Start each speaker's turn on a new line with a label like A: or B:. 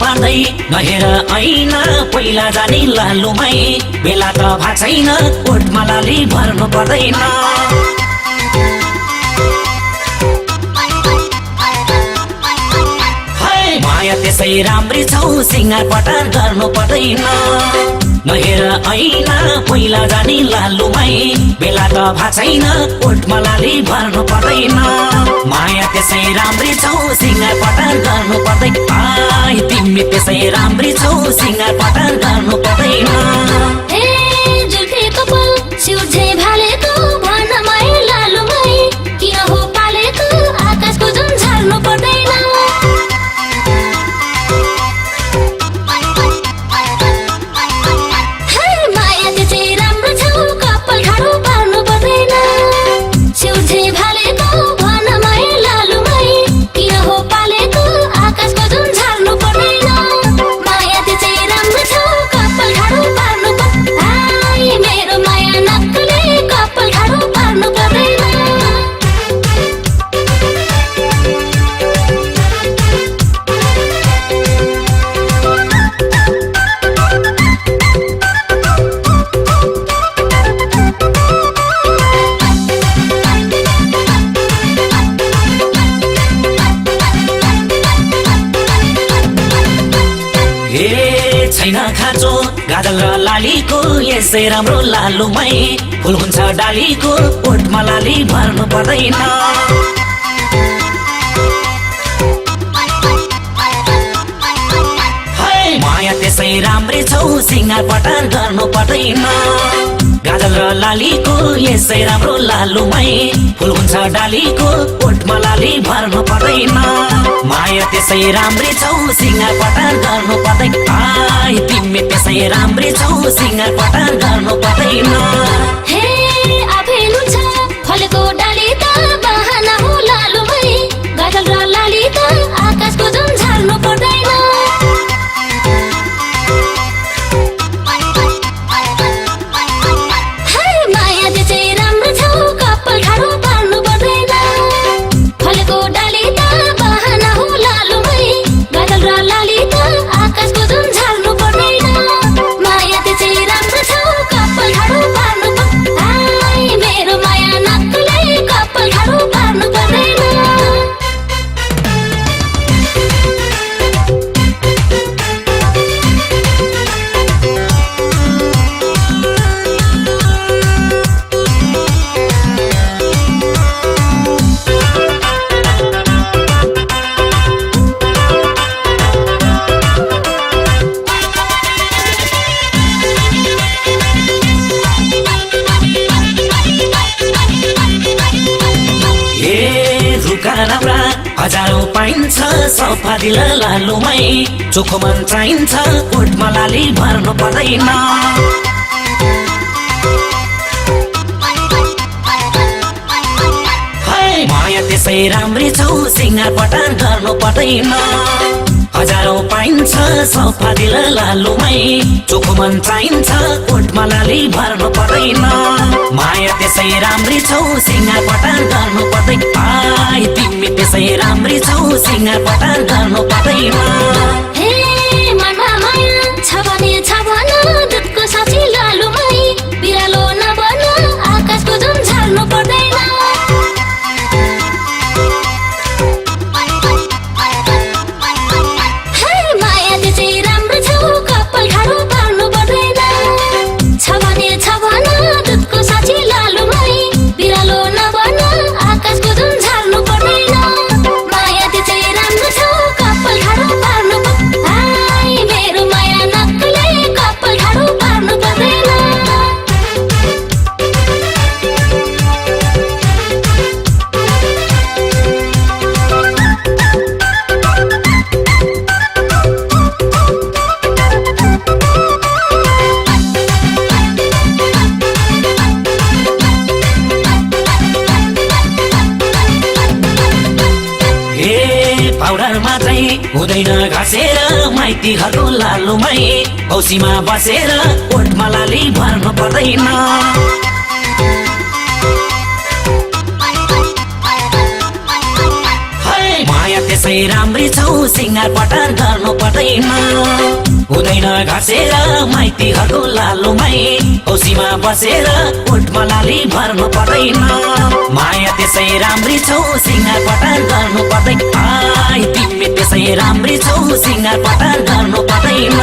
A: पार्दै नहेर ऐना पहिला जाने लालुमै बेला त भएको छैन ओठमा लाली भर्नु पर्दैन माया त्यसै राम्री छौ सिंगार पटार गर्नु पर्दैन नहेर ऐना पहिला जाने लालुमै बेला त भएको छैन ओठमा लाली भर्नु पर्दैन माया त्यसै राम्री छौ सिंगार पटार गर्नु पर्दैन आइ तिमी त्यसै राम्री छौ सिंगार पटार गर्नु पर्दैन
B: ए जुल्फे कपाल सिउझे भालेको भन मै लालुमै किन हो पालेको आकाशको जुन झार्नु पर्दैन
A: छैन खाँचो गाजल र लालीको यसै राम्रो लालुमै फुल हुन्छ डालीको ओठमा लाली भर्नु पर्दैन माया त्यसै राम्रै छौ सिंगार पटार गर्नु पर्दैन गाजल र लालीको यसै राम्रो लालुमै फुल हुन्छ डालीको ओठमा लाली भर्नु पर्दैन माया त्यसै राम्रै छौ सिंगार पटार गर्नु पर्दैन आइ तिमी त्यसै राम्रै छौ सिंगार पटार गर्नु पर्दैन
B: हे आफेलु छ फलेको डाली त बहाना हो लालुमै गाजल र लाली त आकाशको जुन झार्नु पर्दैन
A: राम्रा हजारौं पाइन्छ सफा दिल लालुमै चोखो मन चाहिन्छ ओठमा लाली भर्नु पर्दैन माया त्यसै राम्री छौ सिंगार पटार गर्नु पर्दैन हजारौं पाइन्छ सफा दिल लालुमै चोखो मन चाहिन्छ ओठमा लाली भर्नु पर्दैन माया त्यसै राम्री छौ सिंगार पटार गर्नु पर्दैन आइ तिमी त्यसै राम्री छौ सिंगार पटार गर्नु पर्दैन
B: हे मनमा माया छ भने दुधको साथी लालुमै बिरालो नबन आकाशको जुन झार्नु पर्दैन
A: पाउडर मात्रै हुँदैन घसेर माइती घरको लालुमै औसीमा बसेर ओठमा लाली भर्नु पर्दैन माया त्यसै राम्री छौ सिंगार पटार गर्नु पर्दैन पर्दैन हुँदैन घसेर माइतीहरूको लालुमै औसीमा बसेर कोठमा लाली भर्नु पर्दैन माया त्यसै राम्री छौ सिंगार पटार गर्नु पर्दैन तिमी त्यसै राम्री छौ सिंगार पटार गर्नु पर्दैन